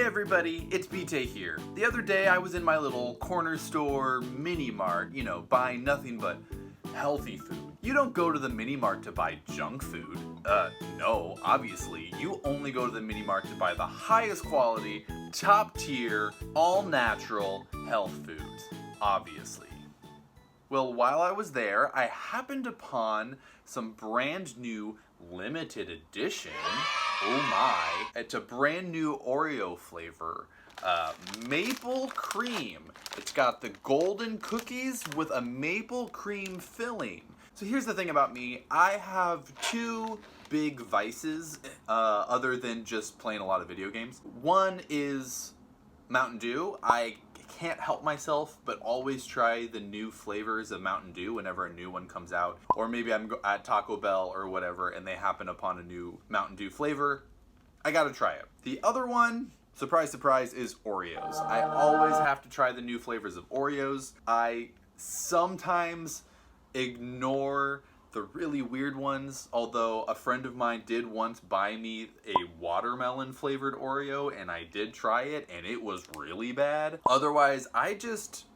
everybody, it's BTay here. The other day I was in my little corner store mini mart, buying nothing but healthy food. You don't go to the mini mart to buy junk food. No, obviously. You only go to the mini mart to buy the highest quality, top tier, all natural health foods. Obviously. Well, while I was there, I happened upon some brand new limited edition. Oh my. It's a brand new Oreo flavor. Maple cream. It's got the golden cookies with a maple cream filling. So here's the thing about me. I have two big vices other than just playing a lot of video games. One is Mountain Dew. I can't help myself but always try the new flavors of Mountain Dew whenever a new one comes out. Or maybe I'm at Taco Bell or whatever and they happen upon a new Mountain Dew flavor. I gotta try it. The other one, surprise, surprise, is Oreos. I always have to try the new flavors of Oreos. I sometimes ignore the really weird ones, although a friend of mine did once buy me a watermelon flavored Oreo and I did try it and it was really bad. Otherwise, I just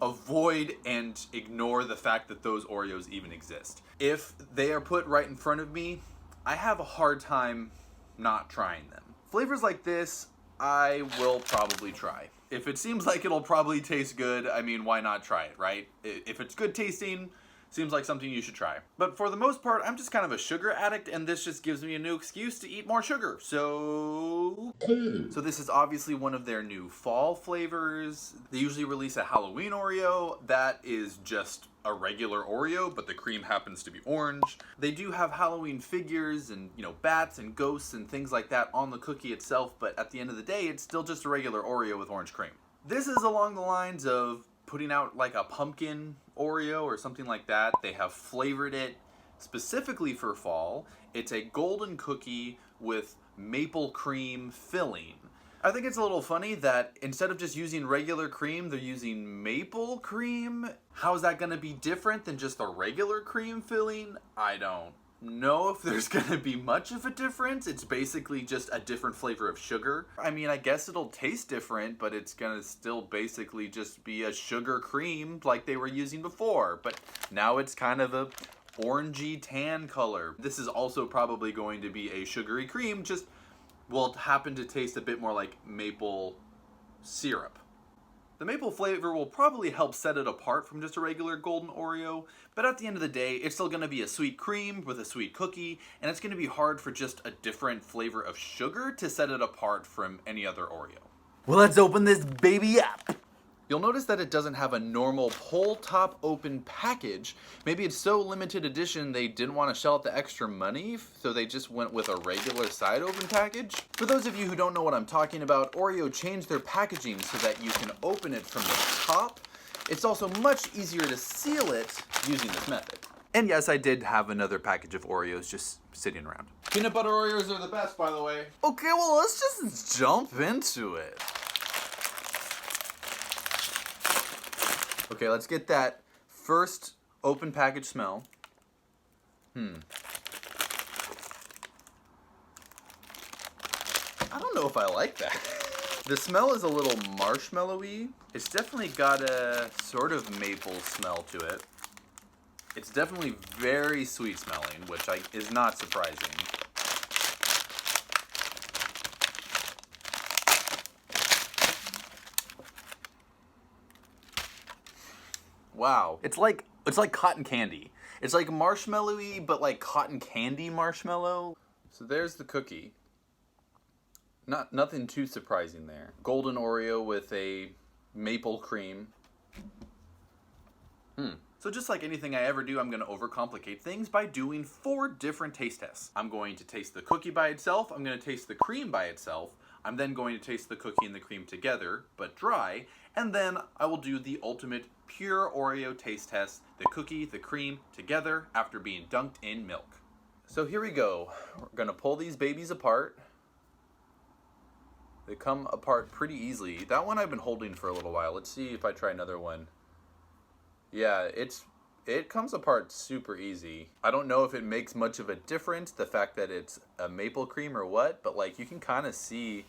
avoid and ignore the fact that those Oreos even exist. If they are put right in front of me, I have a hard time not trying them. Flavors like this, I will probably try. If it seems like it'll probably taste good, I mean, why not try it, right? If it's good tasting, seems like something you should try. But for the most part, I'm just kind of a sugar addict and this just gives me a new excuse to eat more sugar. So this is obviously one of their new fall flavors. They usually release a Halloween Oreo. That is just a regular Oreo, but the cream happens to be orange. They do have Halloween figures and, bats and ghosts and things like that on the cookie itself, but at the end of the day, it's still just a regular Oreo with orange cream. This is along the lines of putting out like a pumpkin Oreo or something like that. They have flavored it specifically for fall. It's a golden cookie with maple cream filling. I think it's a little funny that instead of just using regular cream, they're using maple cream. How is that going to be different than just a regular cream filling? I don't know if there's gonna be much of a difference. It's basically just a different flavor of sugar. I mean, I guess it'll taste different, but it's gonna still basically just be a sugar cream like they were using before. But now it's kind of a orangey tan color. This is also probably going to be a sugary cream, just will happen to taste a bit more like maple syrup. The maple flavor will probably help set it apart from just a regular golden Oreo, but at the end of the day, it's still going to be a sweet cream with a sweet cookie, and it's going to be hard for just a different flavor of sugar to set it apart from any other Oreo. Well, let's open this baby up! You'll notice that it doesn't have a normal pull top open package. Maybe it's so limited edition they didn't want to shell out the extra money, so they just went with a regular side open package. For those of you who don't know what I'm talking about, Oreo changed their packaging so that you can open it from the top. It's also much easier to seal it using this method. And yes, I did have another package of Oreos just sitting around. Peanut butter Oreos are the best, by the way. Okay, well, let's just jump into it. Okay, let's get that first open package smell. I don't know if I like that. The smell is a little marshmallowy. It's definitely got a sort of maple smell to it. It's definitely very sweet smelling, which is not surprising. Wow, it's like cotton candy. It's like marshmallowy, but like cotton candy marshmallow. So there's the cookie. Nothing too surprising there. Golden Oreo with a maple cream. So just like anything I ever do, I'm going to overcomplicate things by doing 4 different taste tests. I'm going to taste the cookie by itself. I'm going to taste the cream by itself. I'm then going to taste the cookie and the cream together, but dry. And then I will do the ultimate pure Oreo taste test, the cookie, the cream, together after being dunked in milk. So here we go. We're gonna pull these babies apart. They come apart pretty easily. That one I've been holding for a little while. Let's see if I try another one. Yeah, it comes apart super easy. I don't know if it makes much of a difference, the fact that it's a maple cream or what, but like you can kind of see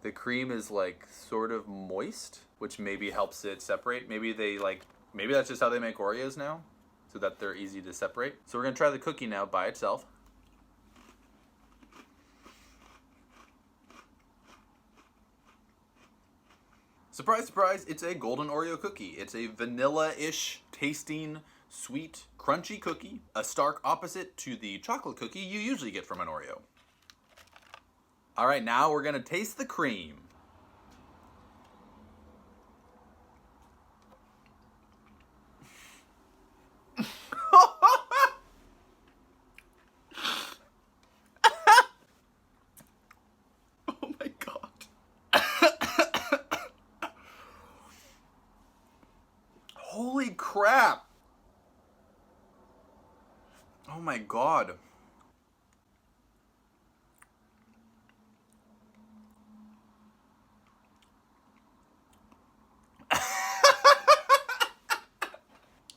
The cream is like sort of moist, which maybe helps it separate. Maybe that's just how they make Oreos now, so that they're easy to separate. So we're gonna try the cookie now by itself. Surprise, surprise, it's a golden Oreo cookie. It's a vanilla-ish tasting, sweet, crunchy cookie, a stark opposite to the chocolate cookie you usually get from an Oreo. All right, now we're gonna taste the cream. Oh my God. Holy crap. Oh my God.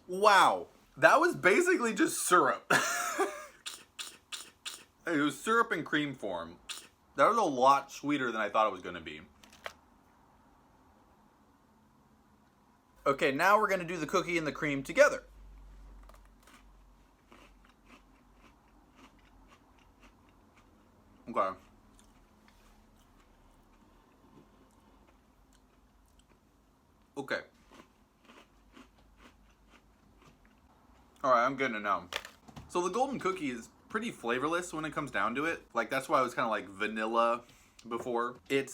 Wow. That was basically just syrup. It was syrup in cream form. That was a lot sweeter than I thought it was going to be. Okay, now we're going to do the cookie and the cream together. Okay. Okay. Alright, I'm getting it now. So the golden cookie is pretty flavorless when it comes down to it. Like, that's why I was kind of like vanilla before. It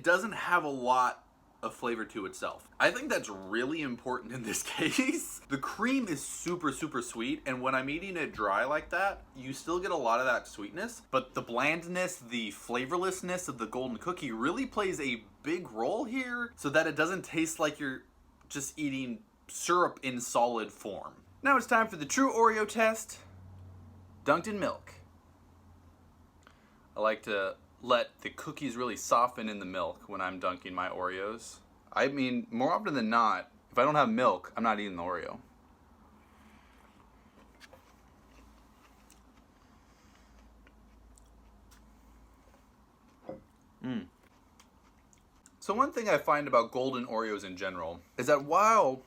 doesn't have a lot of flavor to itself. I think that's really important in this case. The cream is super, super sweet, and when I'm eating it dry like that, you still get a lot of that sweetness, but the blandness, the flavorlessness of the golden cookie really plays a big role here so that it doesn't taste like you're just eating syrup in solid form. Now it's time for the true Oreo test, dunked in milk. I like to let the cookies really soften in the milk when I'm dunking my Oreos. I mean, more often than not, if I don't have milk, I'm not eating the Oreo. So one thing I find about golden Oreos in general is that while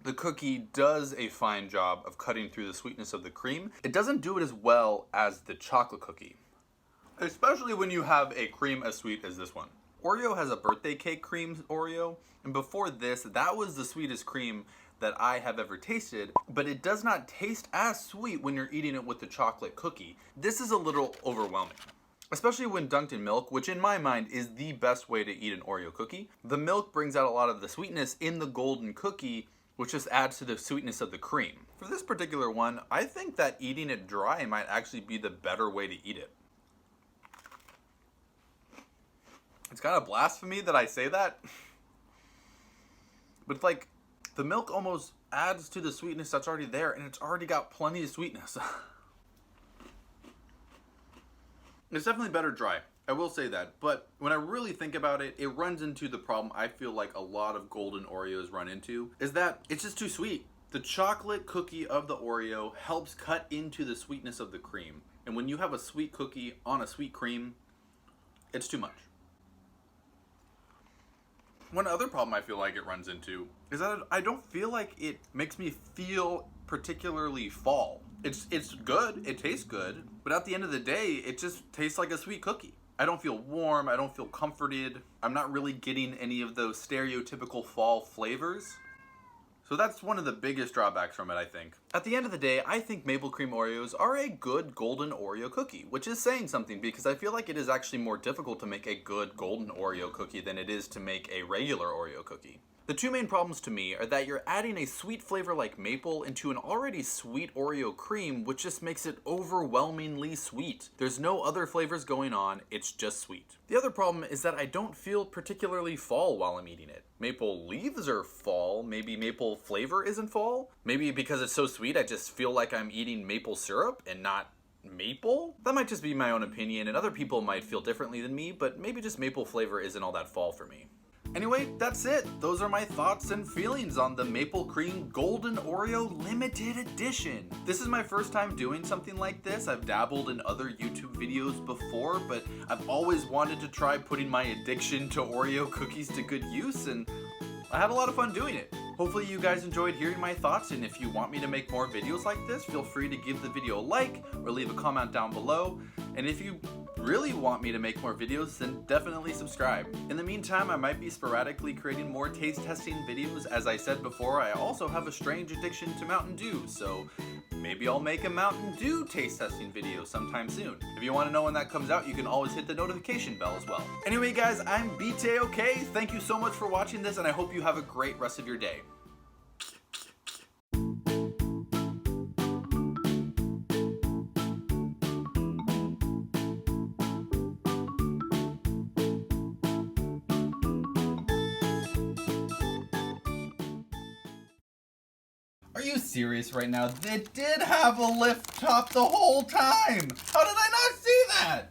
the cookie does a fine job of cutting through the sweetness of the cream, it doesn't do it as well as the chocolate cookie. Especially when you have a cream as sweet as this one. Oreo has a birthday cake cream Oreo, and before this, that was the sweetest cream that I have ever tasted, but it does not taste as sweet when you're eating it with the chocolate cookie. This is a little overwhelming. Especially when dunked in milk, which in my mind is the best way to eat an Oreo cookie. The milk brings out a lot of the sweetness in the golden cookie, which just adds to the sweetness of the cream. For this particular one, I think that eating it dry might actually be the better way to eat it. It's kind of blasphemy that I say that, but it's like the milk almost adds to the sweetness that's already there, and it's already got plenty of sweetness. It's definitely better dry, I will say that, but when I really think about it, it runs into the problem I feel like a lot of golden Oreos run into, is that it's just too sweet. The chocolate cookie of the Oreo helps cut into the sweetness of the cream, and when you have a sweet cookie on a sweet cream, it's too much. One other problem I feel like it runs into is that I don't feel like it makes me feel particularly fall. It's good, it tastes good, but at the end of the day, it just tastes like a sweet cookie. I don't feel warm, I don't feel comforted. I'm not really getting any of those stereotypical fall flavors. So that's one of the biggest drawbacks from it, I think. At the end of the day, I think maple cream Oreos are a good golden Oreo cookie, which is saying something because I feel like it is actually more difficult to make a good golden Oreo cookie than it is to make a regular Oreo cookie. The two main problems to me are that you're adding a sweet flavor like maple into an already sweet Oreo cream, which just makes it overwhelmingly sweet. There's no other flavors going on, it's just sweet. The other problem is that I don't feel particularly fall while I'm eating it. Maple leaves are fall, maybe maple flavor isn't fall. Maybe because it's so sweet I just feel like I'm eating maple syrup and not maple? That might just be my own opinion, and other people might feel differently than me, but maybe just maple flavor isn't all that fall for me. Anyway, that's it. Those are my thoughts and feelings on the Maple Cream Golden Oreo Limited Edition. This is my first time doing something like this. I've dabbled in other YouTube videos before, but I've always wanted to try putting my addiction to Oreo cookies to good use, and I had a lot of fun doing it. Hopefully you guys enjoyed hearing my thoughts, and if you want me to make more videos like this, feel free to give the video a like or leave a comment down below. And if you really want me to make more videos, then definitely subscribe. In the meantime, I might be sporadically creating more taste testing videos. As I said before, I also have a strange addiction to Mountain Dew, so maybe I'll make a Mountain Dew taste testing video sometime soon. If you want to know when that comes out, you can always hit the notification bell as well. Anyway guys, I'm BTayOkay. Thank you so much for watching this, and I hope you have a great rest of your day. Are you serious right now? It did have a lift top the whole time! How did I not see that?